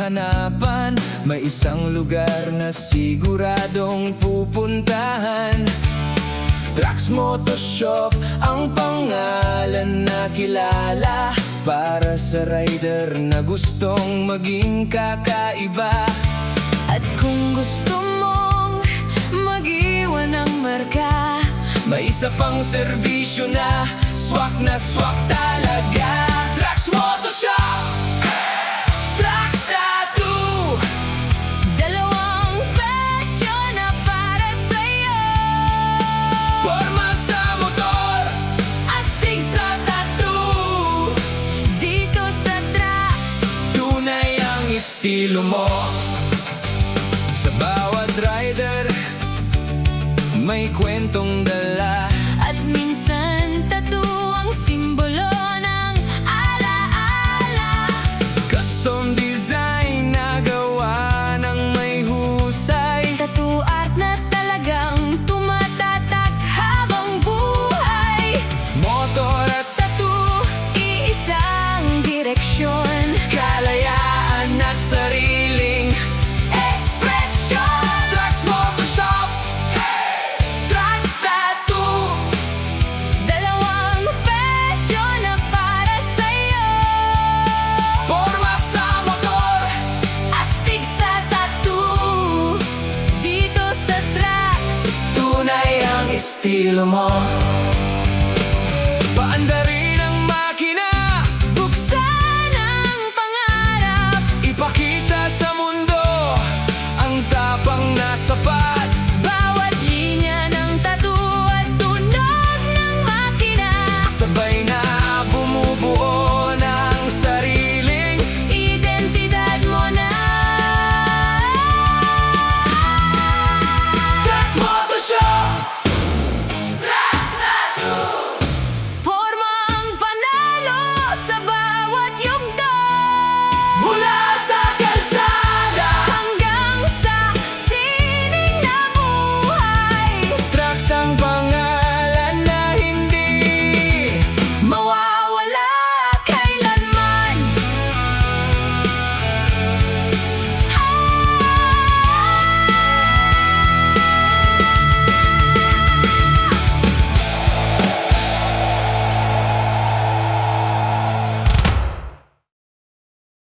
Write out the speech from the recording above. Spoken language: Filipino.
hanapan, may isang lugar na siguradong pupuntahan. Trax Moto Shop ang pangalan na kilala para sa rider na gustong maging kakaiba. At kung gusto mong mag-iwan ng marka, may isa pang serbisyo na swak talaga. Trax Moto Shop, Trax Tattoo, dalawang presyo na para sa'yo. porma sa motor, Astig sa tattoo, dito sa Trax. tunay ang estilo mo. Sa bawat rider, may kwentong dala. At minsan tattoo ang simbolo ng alaala. Custom design na gawa ng may husay. Tattoo art na talagang tumatatak habang buhay. Motor at Tattoo, iisang direksyon. kalayaan at sariling ekspresyon. Trax Moto Shop, Trax Tattoo, Dalawang presyo na para sa'yo. porma sa motor, Astig sa tattoo, dito sa Trax. tunay ang estilo mo. Paandarin ang makina, Buksan ang pangarap. ipakita sa mundo ang tapang na sapat.